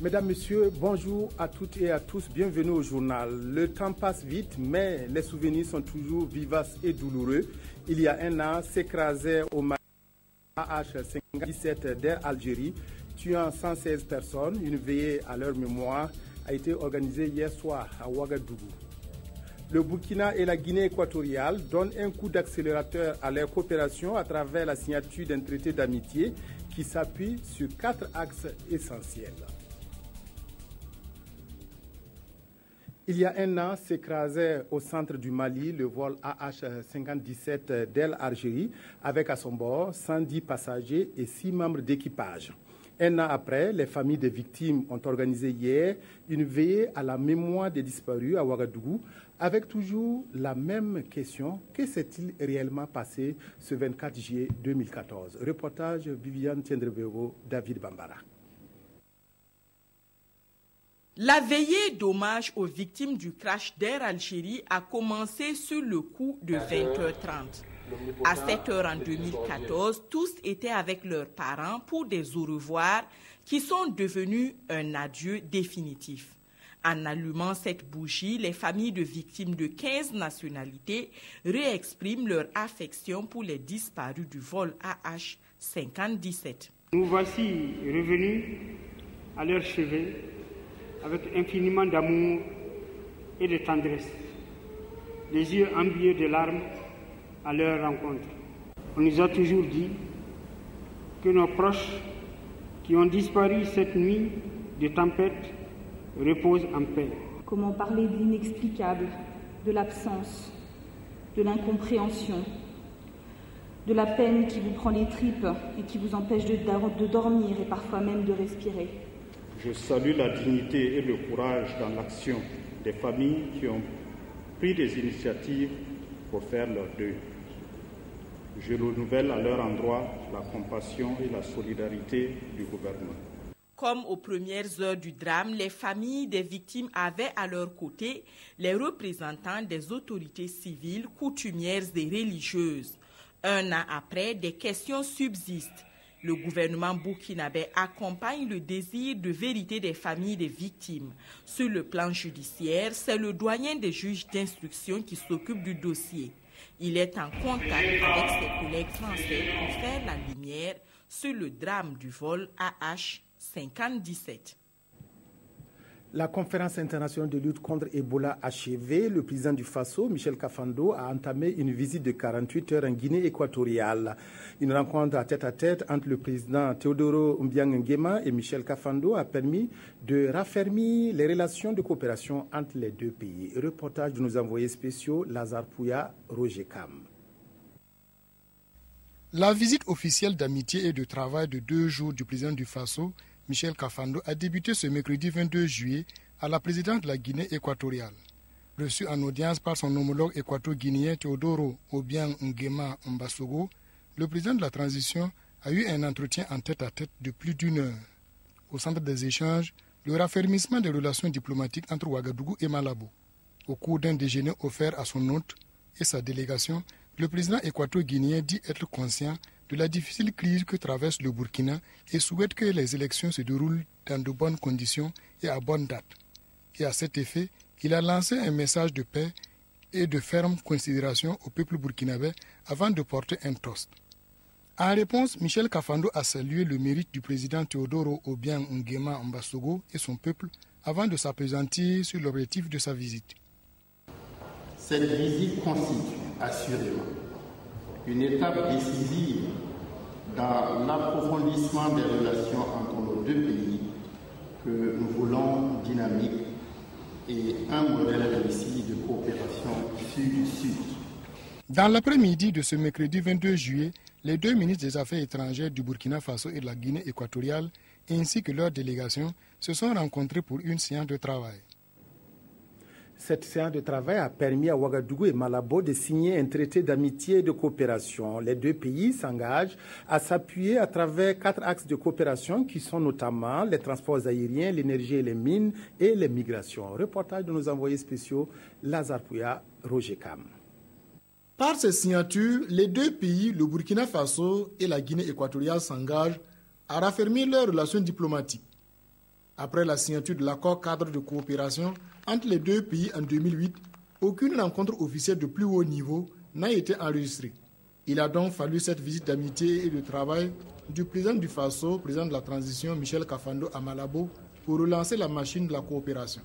Mesdames, Messieurs, bonjour à toutes et à tous, bienvenue au journal. Le temps passe vite, mais les souvenirs sont toujours vivaces et douloureux. Il y a un an, s'écrasait au Mali AH-57 d'Air Algérie, tuant 116 personnes. Une veillée à leur mémoire a été organisée hier soir à Ouagadougou. Le Burkina et la Guinée équatoriale donnent un coup d'accélérateur à leur coopération à travers la signature d'un traité d'amitié qui s'appuie sur 4 axes essentiels. Il y a un an, s'écrasait au centre du Mali le vol AH-57 d'Air Algérie avec à son bord 110 passagers et 6 membres d'équipage. Un an après, les familles des victimes ont organisé hier une veillée à la mémoire des disparus à Ouagadougou avec toujours la même question: que s'est-il réellement passé ce 24 juillet 2014? Reportage Viviane Tiendrebego, David Bambara. La veillée d'hommage aux victimes du crash d'Air Algérie a commencé sur le coup de 20h30. À 7h en 2014, tous étaient avec leurs parents pour des au revoir qui sont devenus un adieu définitif. En allumant cette bougie, les familles de victimes de 15 nationalités réexpriment leur affection pour les disparus du vol AH-57. Nous voici revenus à leur chevet avec infiniment d'amour et de tendresse, les yeux embués de larmes à leur rencontre. On nous a toujours dit que nos proches qui ont disparu cette nuit de tempête reposent en paix. Comment parler de l'inexplicable, de l'absence, de l'incompréhension, de la peine qui vous prend les tripes et qui vous empêche de dormir et parfois même de respirer. Je salue la dignité et le courage dans l'action des familles qui ont pris des initiatives pour faire leur deuil. Je renouvelle à leur endroit la compassion et la solidarité du gouvernement. Comme aux premières heures du drame, les familles des victimes avaient à leur côté les représentants des autorités civiles, coutumières et religieuses. Un an après, des questions subsistent. Le gouvernement burkinabé accompagne le désir de vérité des familles des victimes. Sur le plan judiciaire, c'est le doyen des juges d'instruction qui s'occupe du dossier. Il est en contact avec ses collègues français pour faire la lumière sur le drame du vol AH-57. La conférence internationale de lutte contre Ebola achevée, le président du Faso, Michel Kafando, a entamé une visite de 48 heures en Guinée équatoriale. Une rencontre à tête entre le président Teodoro Obiang Nguema et Michel Kafando a permis de raffermir les relations de coopération entre les deux pays. Reportage de nos envoyés spéciaux Lazare Pouya, Roger Kam. La visite officielle d'amitié et de travail de 2 jours du président du Faso, Michel Kafando, a débuté ce mercredi 22 juillet à la présidence de la Guinée équatoriale. Reçu en audience par son homologue équato-guinéen Teodoro Obiang Nguema Mbasogo, le président de la transition a eu un entretien en tête-à-tête de plus d'1 heure. Au centre des échanges, le raffermissement des relations diplomatiques entre Ouagadougou et Malabo. Au cours d'un déjeuner offert à son hôte et sa délégation, le président équato-guinéen dit être conscient de la difficile crise que traverse le Burkina et souhaite que les élections se déroulent dans de bonnes conditions et à bonne date. Et à cet effet, il a lancé un message de paix et de ferme considération au peuple burkinabé avant de porter un toast. En réponse, Michel Kafando a salué le mérite du président Teodoro Obiang Nguema Mbasogo et son peuple avant de s'appesantir sur l'objectif de sa visite. Cette visite constitue assurément une étape décisive dans l'approfondissement des relations entre nos deux pays que nous voulons dynamiques et un modèle réussi de coopération sud-sud. Dans l'après-midi de ce mercredi 22 juillet, les 2 ministres des Affaires étrangères du Burkina Faso et de la Guinée équatoriale, ainsi que leur délégation, se sont rencontrés pour une séance de travail. Cette séance de travail a permis à Ouagadougou et Malabo de signer un traité d'amitié et de coopération. Les 2 pays s'engagent à s'appuyer à travers 4 axes de coopération qui sont notamment les transports aériens, l'énergie et les mines et les migrations. Reportage de nos envoyés spéciaux Lazare Pouya, Roger Kam. Par ces signatures, les 2 pays, le Burkina Faso et la Guinée équatoriale, s'engagent à raffermir leurs relations diplomatiques. Après la signature de l'accord cadre de coopération entre les deux pays en 2008, aucune rencontre officielle de plus haut niveau n'a été enregistrée. Il a donc fallu cette visite d'amitié et de travail du président du Faso, président de la transition Michel Kafando à Malabo, pour relancer la machine de la coopération.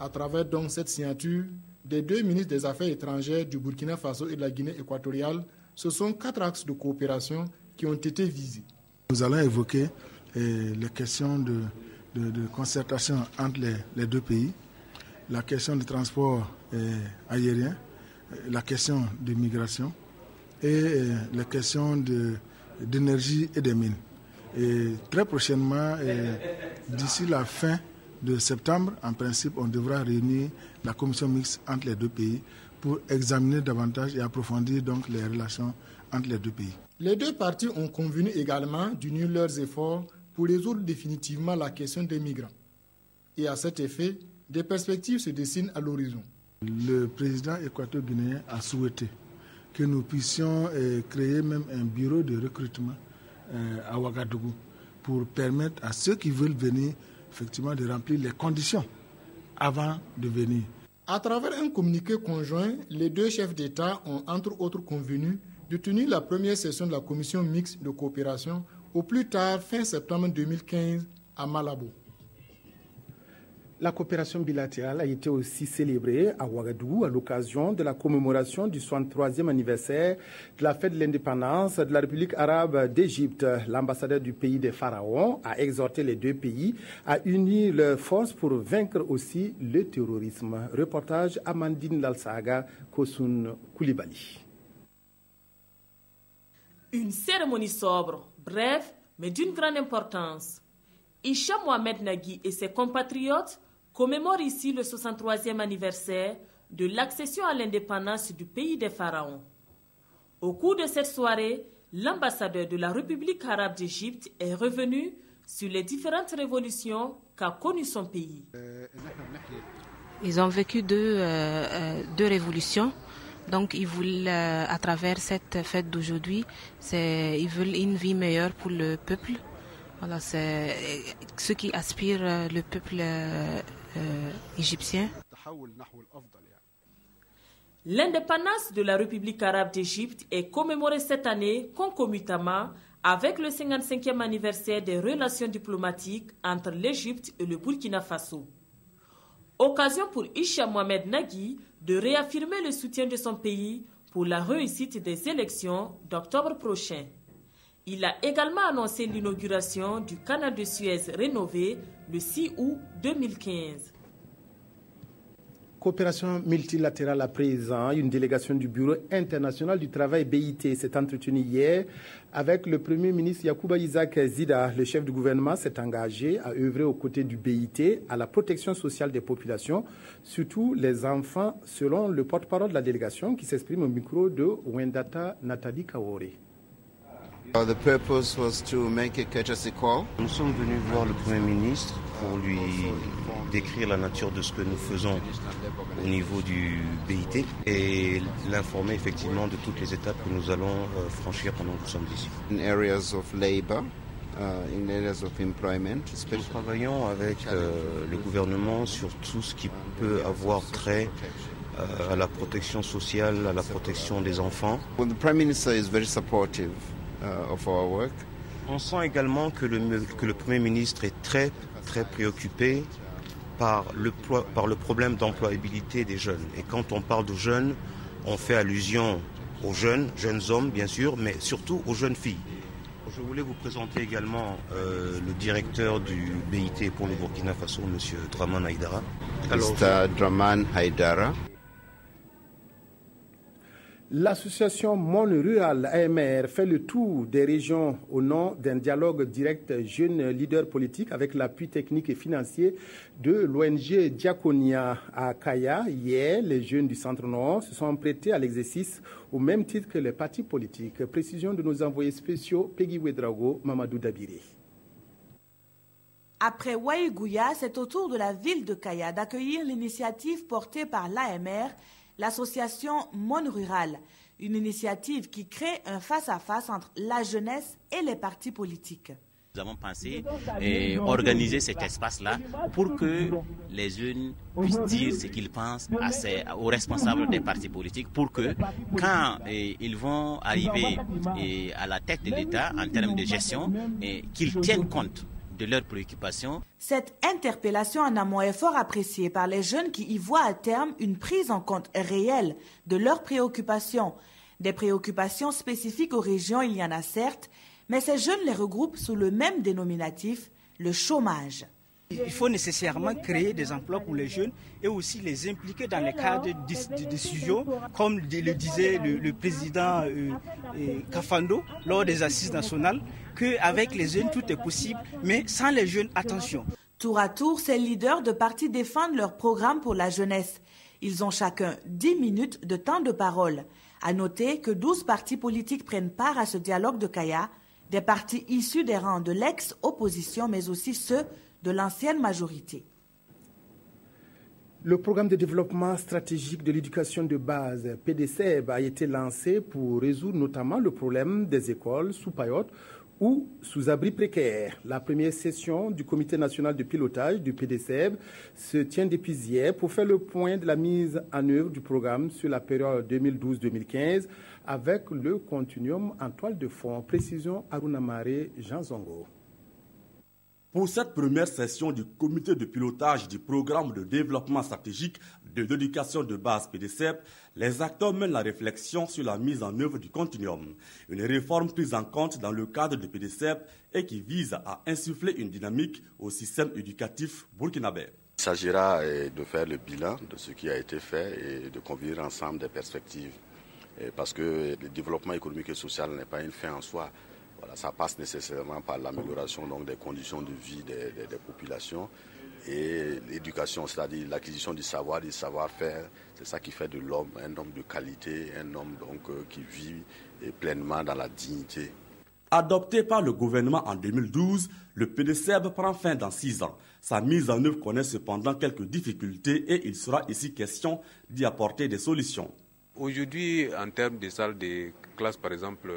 À travers donc cette signature des deux ministres des Affaires étrangères du Burkina Faso et de la Guinée équatoriale, ce sont 4 axes de coopération qui ont été visés. Nous allons évoquer les questions de concertation entre les deux pays, la question du transport aérien, la question de migration et les questions d'énergie et des mines. Et très prochainement, d'ici la fin de septembre, en principe, on devra réunir la commission mixte entre les deux pays pour examiner davantage et approfondir donc les relations entre les deux pays. Les deux parties ont convenu également d'unir leurs efforts pour résoudre définitivement la question des migrants. Et à cet effet, des perspectives se dessinent à l'horizon. Le président équateur-guinéen a souhaité que nous puissions créer même un bureau de recrutement à Ouagadougou pour permettre à ceux qui veulent venir effectivement de remplir les conditions avant de venir. À travers un communiqué conjoint, les deux chefs d'État ont entre autres convenu de tenir la première session de la commission mixte de coopération au plus tard fin septembre 2015 à Malabo. La coopération bilatérale a été aussi célébrée à Ouagadougou à l'occasion de la commémoration du 63e anniversaire de la fête de l'indépendance de la République arabe d'Égypte. L'ambassadeur du pays des pharaons a exhorté les deux pays à unir leurs forces pour vaincre aussi le terrorisme. Reportage Amandine Lalsaga, Kosun Koulibaly. Une cérémonie sobre, brève, mais d'une grande importance. Isha Mohamed Nagui et ses compatriotes commémorent ici le 63e anniversaire de l'accession à l'indépendance du pays des pharaons. Au cours de cette soirée, l'ambassadeur de la République arabe d'Égypte est revenu sur les différentes révolutions qu'a connues son pays. Ils ont vécu deux révolutions. Donc, ils veulent, à travers cette fête d'aujourd'hui, ils veulent une vie meilleure pour le peuple. Voilà, c'est ce qui aspire le peuple égyptien. L'indépendance de la République arabe d'Égypte est commémorée cette année concomitamment avec le 55e anniversaire des relations diplomatiques entre l'Égypte et le Burkina Faso. Occasion pour Isha Mohamed Nagui de réaffirmer le soutien de son pays pour la réussite des élections d'octobre prochain. Il a également annoncé l'inauguration du canal de Suez rénové le 6 août 2015. Coopération multilatérale à présent, une délégation du Bureau international du travail BIT s'est entretenue hier avec le Premier ministre Yacouba Isaac Zida. Le chef du gouvernement s'est engagé à œuvrer aux côtés du BIT à la protection sociale des populations, surtout les enfants, selon le porte-parole de la délégation qui s'exprime au micro de Wendata Nathalie Kaore. The purpose was to make a courtesy call. Nous sommes venus voir le Premier ministre pour lui décrire la nature de ce que nous faisons au niveau du BIT et l'informer effectivement de toutes les étapes que nous allons franchir pendant que nous sommes ici. In areas of labor, in areas of employment. Nous travaillons avec le gouvernement sur tout ce qui peut avoir trait à la protection sociale, à la protection des enfants. Well, the Prime Minister is very supportive of our work. On sent également que le Premier ministre est très préoccupé par le problème d'employabilité des jeunes. Et quand on parle de jeunes, on fait allusion aux jeunes hommes bien sûr, mais surtout aux jeunes filles. Je voulais vous présenter également le directeur du BIT pour le Burkina Faso, M. Draman Haïdara. Mr. Draman Haïdara. L'association Monde Rural AMR fait le tour des régions au nom d'un dialogue direct jeunes leaders politiques avec l'appui technique et financier de l'ONG Diaconia à Kaya. Hier, les jeunes du Centre-Nord se sont prêtés à l'exercice au même titre que les partis politiques. Précision de nos envoyés spéciaux Peggy Ouedraogo, Mamadou Dabiré. Après Waïgouya, c'est au tour de la ville de Kaya d'accueillir l'initiative portée par l'AMR, l'association Monde Rural, une initiative qui crée un face-à-face entre la jeunesse et les partis politiques. Nous avons pensé organiser cet espace-là pour que les jeunes puissent dire ce qu'ils pensent aux responsables des partis politiques, pour que quand ils vont arriver à la tête de l'État en termes de gestion, qu'ils tiennent compte de leurs préoccupations. Cette interpellation en amont est fort appréciée par les jeunes qui y voient à terme une prise en compte réelle de leurs préoccupations. Des préoccupations spécifiques aux régions, il y en a certes, mais ces jeunes les regroupent sous le même dénominatif, le chômage. Il faut nécessairement créer des emplois pour les jeunes et aussi les impliquer dans les cadres de décision, comme le disait le président Kafando lors des assises nationales, qu'avec les jeunes tout est possible, mais sans les jeunes, attention. Tour à tour, ces leaders de partis défendent leur programme pour la jeunesse. Ils ont chacun 10 minutes de temps de parole. À noter que 12 partis politiques prennent part à ce dialogue de Kaya, des partis issus des rangs de l'ex-opposition, mais aussi ceux de l'ancienne majorité. Le programme de développement stratégique de l'éducation de base, PDCEB, a été lancé pour résoudre notamment le problème des écoles sous paillotes ou sous abri précaire. La première session du comité national de pilotage du PDCEB se tient depuis hier pour faire le point de la mise en œuvre du programme sur la période 2012-2015 avec le continuum en toile de fond. Précision Aruna Maré, Jean Zongo. Pour cette première session du comité de pilotage du programme de développement stratégique de l'éducation de base PDCEB, les acteurs mènent la réflexion sur la mise en œuvre du continuum, une réforme prise en compte dans le cadre de PDCEB et qui vise à insuffler une dynamique au système éducatif burkinabé. Il s'agira de faire le bilan de ce qui a été fait et de convenir ensemble des perspectives, parce que le développement économique et social n'est pas une fin en soi. Voilà, ça passe nécessairement par l'amélioration des conditions de vie des populations et l'éducation, c'est-à-dire l'acquisition du savoir-faire. C'est ça qui fait de l'homme un homme de qualité, un homme qui vit pleinement dans la dignité. Adopté par le gouvernement en 2012, le PDCEB prend fin dans 6 ans. Sa mise en œuvre connaît cependant quelques difficultés et il sera ici question d'y apporter des solutions. Aujourd'hui, en termes de salles de classe, par exemple,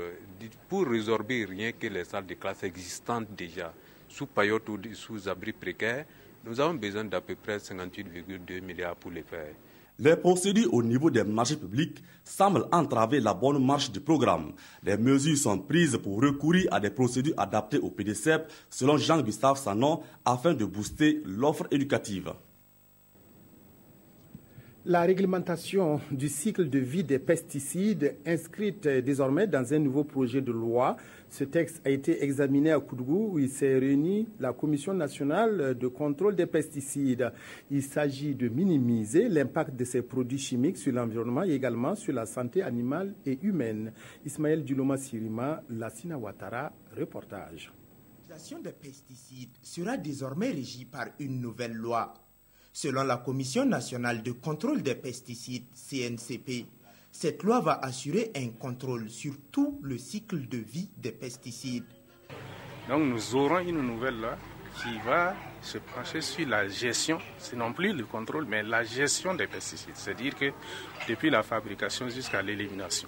pour résorber rien que les salles de classe existantes déjà, sous paillotes ou sous abri précaires, nous avons besoin d'à peu près 58,2 milliards pour les faire. Les procédures au niveau des marchés publics semblent entraver la bonne marche du programme. Des mesures sont prises pour recourir à des procédures adaptées au PDCEB, selon Jean-Gustave Sanon, afin de booster l'offre éducative. La réglementation du cycle de vie des pesticides, inscrite désormais dans un nouveau projet de loi. Ce texte a été examiné à Koudougou où il s'est réuni la Commission nationale de contrôle des pesticides. Il s'agit de minimiser l'impact de ces produits chimiques sur l'environnement et également sur la santé animale et humaine. Ismaël Duloma Sirima, Lassina Ouattara, reportage. L'utilisation des pesticides sera désormais régie par une nouvelle loi. Selon la Commission nationale de contrôle des pesticides, CNCP, cette loi va assurer un contrôle sur tout le cycle de vie des pesticides. Donc nous aurons une nouvelle loi qui va se pencher sur la gestion, c'est non plus le contrôle, mais la gestion des pesticides, c'est-à-dire que depuis la fabrication jusqu'à l'élimination.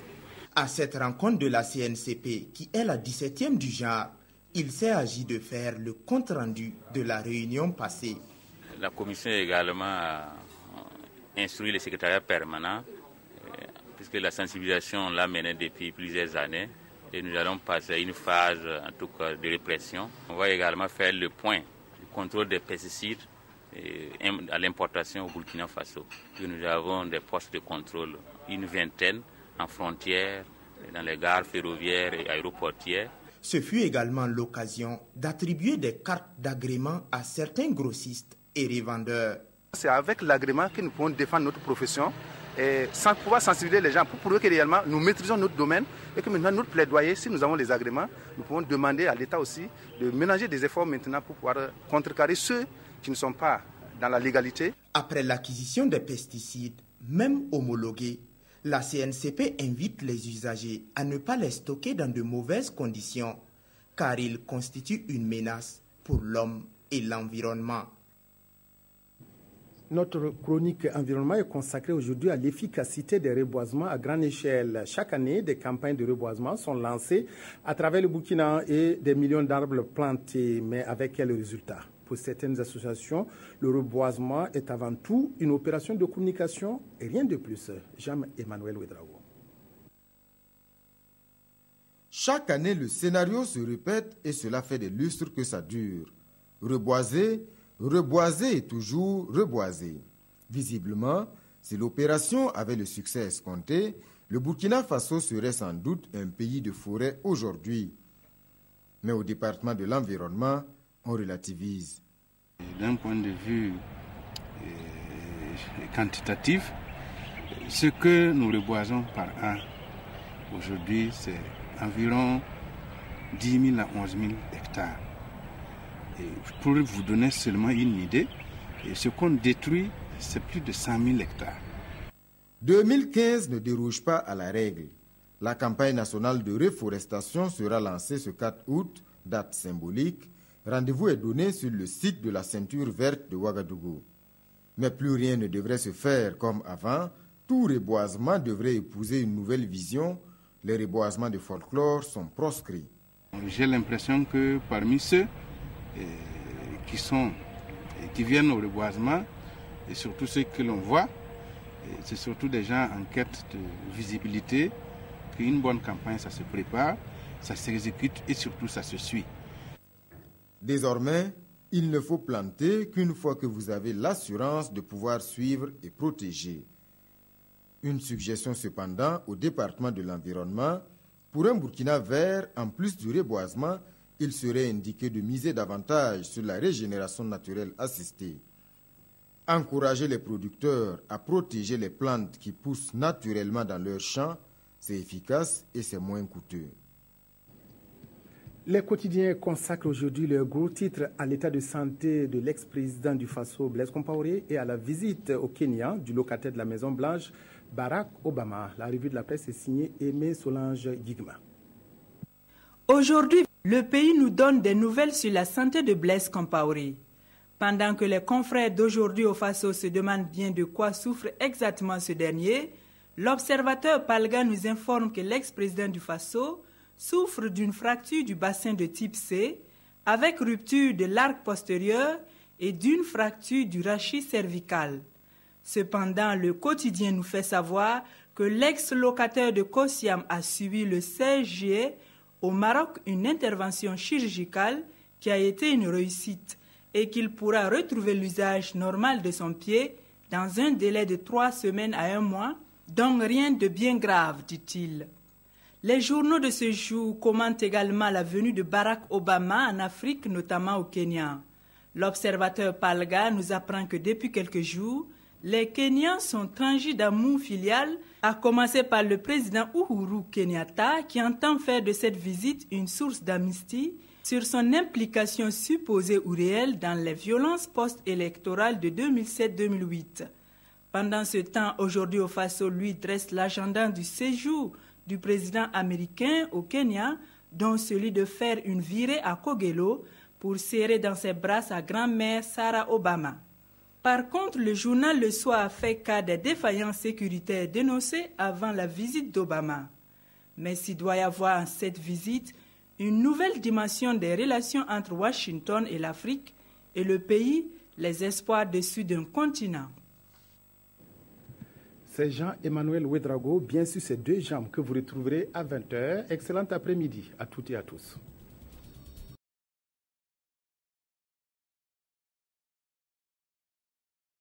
À cette rencontre de la CNCP, qui est la 17e du genre, il s'est agi de faire le compte-rendu de la réunion passée. La commission a également instruit le secrétariat permanent, puisque la sensibilisation l'a menée depuis plusieurs années, et nous allons passer à une phase en tout cas de répression. On va également faire le point du contrôle des pesticides à l'importation au Burkina Faso. Nous avons des postes de contrôle, une vingtaine en frontières, dans les gares ferroviaires et aéroportières. Ce fut également l'occasion d'attribuer des cartes d'agrément à certains grossistes et revendeurs. C'est avec l'agrément que nous pouvons défendre notre profession et sans pouvoir sensibiliser les gens pour prouver que réellement nous maîtrisons notre domaine et que maintenant notre plaidoyer, si nous avons les agréments, nous pouvons demander à l'État aussi de ménager des efforts maintenant pour pouvoir contrecarrer ceux qui ne sont pas dans la légalité. Après l'acquisition des pesticides, même homologués, la CNCP invite les usagers à ne pas les stocker dans de mauvaises conditions, car ils constituent une menace pour l'homme et l'environnement. Notre chronique environnement est consacrée aujourd'hui à l'efficacité des reboisements à grande échelle. Chaque année, des campagnes de reboisement sont lancées à travers le Burkina et des millions d'arbres plantés. Mais avec quel résultat? Pour certaines associations, le reboisement est avant tout une opération de communication et rien de plus. Jean-Emmanuel Ouedraogo. Chaque année, le scénario se répète et cela fait des lustres que ça dure. Reboiser, reboiser et toujours reboiser. Visiblement, si l'opération avait le succès escompté, le Burkina Faso serait sans doute un pays de forêt aujourd'hui. Mais au département de l'environnement, on relativise. D'un point de vue quantitatif, ce que nous reboisons par an aujourd'hui, c'est environ 10 000 à 11 000 hectares. Et pour vous donner seulement une idée, ce qu'on détruit, c'est plus de 100 000 hectares. 2015 ne déroge pas à la règle. La campagne nationale de reforestation sera lancée ce 4 août, date symbolique. Rendez-vous est donné sur le site de la ceinture verte de Ouagadougou. Mais plus rien ne devrait se faire comme avant. Tout reboisement devrait épouser une nouvelle vision. Les reboisements de folklore sont proscrits. J'ai l'impression que parmi ceux qui viennent au reboisement, et surtout ceux que l'on voit, c'est surtout des gens en quête de visibilité, qu'une bonne campagne, ça se prépare, ça s'exécute et surtout ça se suit. Désormais, il ne faut planter qu'une fois que vous avez l'assurance de pouvoir suivre et protéger. Une suggestion cependant au département de l'environnement, pour un Burkina vert, en plus du reboisement, il serait indiqué de miser davantage sur la régénération naturelle assistée. Encourager les producteurs à protéger les plantes qui poussent naturellement dans leurs champs, c'est efficace et c'est moins coûteux. Les quotidiens consacrent aujourd'hui leur gros titre à l'état de santé de l'ex-président du Faso, Blaise Compaoré, et à la visite au Kenya du locataire de la Maison-Blanche, Barack Obama. La revue de la presse est signée Aimé Solange Guigma. Aujourd'hui, le pays nous donne des nouvelles sur la santé de Blaise Compaoré. Pendant que les confrères d'aujourd'hui au Faso se demandent bien de quoi souffre exactement ce dernier, l'observateur Palga nous informe que l'ex-président du Faso souffre d'une fracture du bassin de type C avec rupture de l'arc postérieur et d'une fracture du rachis cervical. Cependant, le quotidien nous fait savoir que l'ex-locataire de Kosiam a subi le 16 juillet au Maroc une intervention chirurgicale qui a été une réussite et qu'il pourra retrouver l'usage normal de son pied dans un délai de 3 semaines à 1 mois, donc rien de bien grave, dit-il. Les journaux de ce jour commentent également la venue de Barack Obama en Afrique, notamment au Kenya. L'observateur Palga nous apprend que depuis quelques jours, les Kenyans sont tangis d'amour filial, à commencer par le président Uhuru Kenyatta, qui entend faire de cette visite une source d'amnistie sur son implication supposée ou réelle dans les violences post-électorales de 2007-2008. Pendant ce temps, aujourd'hui au Faso, lui dresse l'agenda du séjour du président américain au Kenya, dont celui de faire une virée à Kogelo pour serrer dans ses bras sa grand-mère Sarah Obama. Par contre, le journal Le Soir a fait cas des défaillances sécuritaires dénoncées avant la visite d'Obama. Mais s'il doit y avoir en cette visite une nouvelle dimension des relations entre Washington et l'Afrique et le pays, les espoirs dessus d'un continent. C'est Jean-Emmanuel Ouedraogo, bien sûr ces 2 jambes que vous retrouverez à 20h. Excellent après-midi à toutes et à tous.